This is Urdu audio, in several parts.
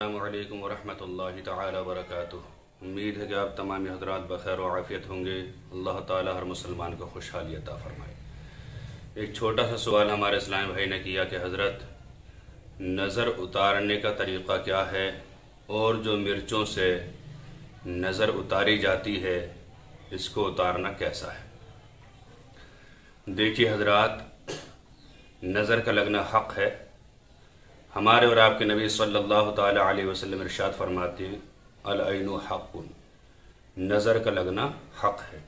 السلام علیکم ورحمۃ اللہ تعالی وبرکاتہ۔ امید ہے کہ آپ تمام حضرات بخیر و عافیت ہوں گے۔ اللہ تعالی ہر مسلمان کو خوشحالی عطا فرمائے۔ ایک چھوٹا سا سوال ہمارے اسلام بھائی نے کیا کہ حضرت نظر اتارنے کا طریقہ کیا ہے، اور جو مرچوں سے نظر اتاری جاتی ہے اس کو اتارنا کیسا ہے؟ دیکھیے حضرات، نظر کا لگنا حق ہے۔ ہمارے اور آپ کے نبی صلی اللہ تعالی علیہ وسلم ارشاد فرماتے ہیں العین حق، نظر کا لگنا حق ہے،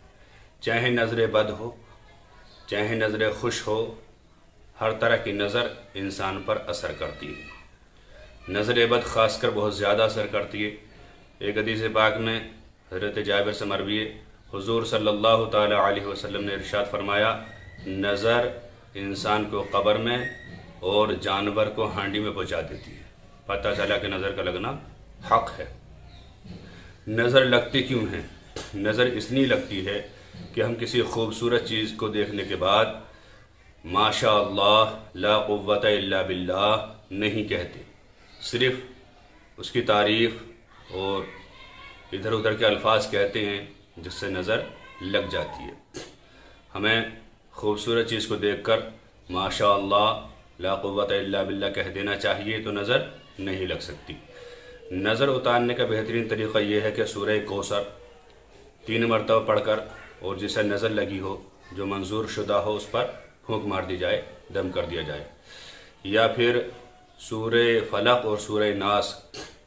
چاہے نظر بد ہو چاہے نظر خوش ہو، ہر طرح کی نظر انسان پر اثر کرتی ہے۔ نظر بد خاص کر بہت زیادہ اثر کرتی ہے۔ ایک حدیث پاک میں حضرت جابر سے مروی ہے، حضور صلی اللہ تعالی علیہ وسلم نے ارشاد فرمایا نظر انسان کو قبر میں اور جانور کو ہانڈی میں پہنچا دیتی ہے۔ پتہ چلا کہ نظر کا لگنا حق ہے۔ نظر لگتی کیوں ہے؟ نظر اس لیے لگتی ہے کہ ہم کسی خوبصورت چیز کو دیکھنے کے بعد ماشاء اللہ لا قوت الا باللہ نہیں کہتے، صرف اس کی تعریف اور ادھر ادھر کے الفاظ کہتے ہیں، جس سے نظر لگ جاتی ہے۔ ہمیں خوبصورت چیز کو دیکھ کر ماشاء اللہ لا قوت الا باللہ کہہ دینا چاہیے، تو نظر نہیں لگ سکتی۔ نظر اتارنے کا بہترین طریقہ یہ ہے کہ سورہ کوثر 3 مرتبہ پڑھ کر، اور جسے نظر لگی ہو، جو منظور شدہ ہو، اس پر پھونک مار دی جائے، دم کر دیا جائے، یا پھر سورہ فلق اور سورہ ناس،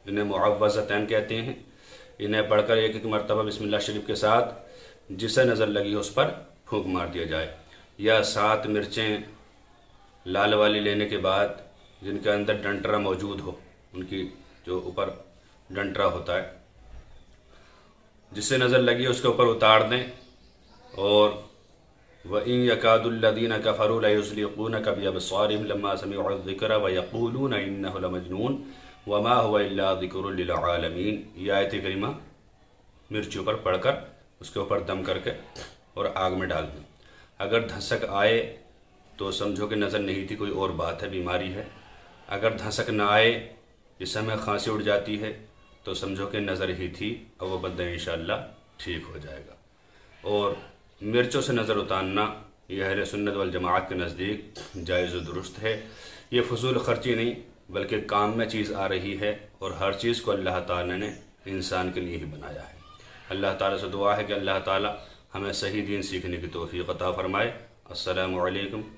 انہیں معوذتین کہتے ہیں، انہیں پڑھ کر 1 مرتبہ بسم اللہ شریف کے ساتھ جسے نظر لگی ہو اس پر پھونک مار دیا جائے، یا 7 مرچیں لال والی لینے کے بعد جن کے اندر ڈنٹرا موجود ہو، ان کی جو اوپر ڈنٹرا ہوتا ہے، جس سے نظر لگی اس کے اوپر اتار دیں، اور وَإِن يَكَادُ الَّذِينَ كَفَرُوا لَيُزْلِقُونَكَ بِأَبْصَارِهِمْ لَمَّا سَمِعُوا الذِّكْرَ وَيَقُولُونَ إِنَّهُ لَمَجْنُونٌ وَمَا هُوَ إِلَّا ذِكْرٌ لِلْعَالَمِينَ۔ یہ آیت کریمہ مرچیوں پر پڑھ کر اس کے اوپر دم کر کے اور آگ میں ڈال دیں۔ اگر دھسک آئے تو سمجھو کہ نظر نہیں تھی، کوئی اور بات ہے، بیماری ہے۔ اگر دھسک نہ آئے، جس میں کھانسی اڑ جاتی ہے، تو سمجھو کہ نظر ہی تھی، اور وہ بندہ انشاءاللہ ٹھیک ہو جائے گا۔ اور مرچوں سے نظر اتارنا یہ اہل سنت والجماعت کے نزدیک جائز و درست ہے۔ یہ فضول خرچی نہیں، بلکہ کام میں چیز آ رہی ہے، اور ہر چیز کو اللہ تعالیٰ نے انسان کے لیے ہی بنایا ہے۔ اللہ تعالیٰ سے دعا ہے کہ اللہ تعالیٰ ہمیں صحیح دین سیکھنے کی توفیق عطا فرمائے۔ السلام علیکم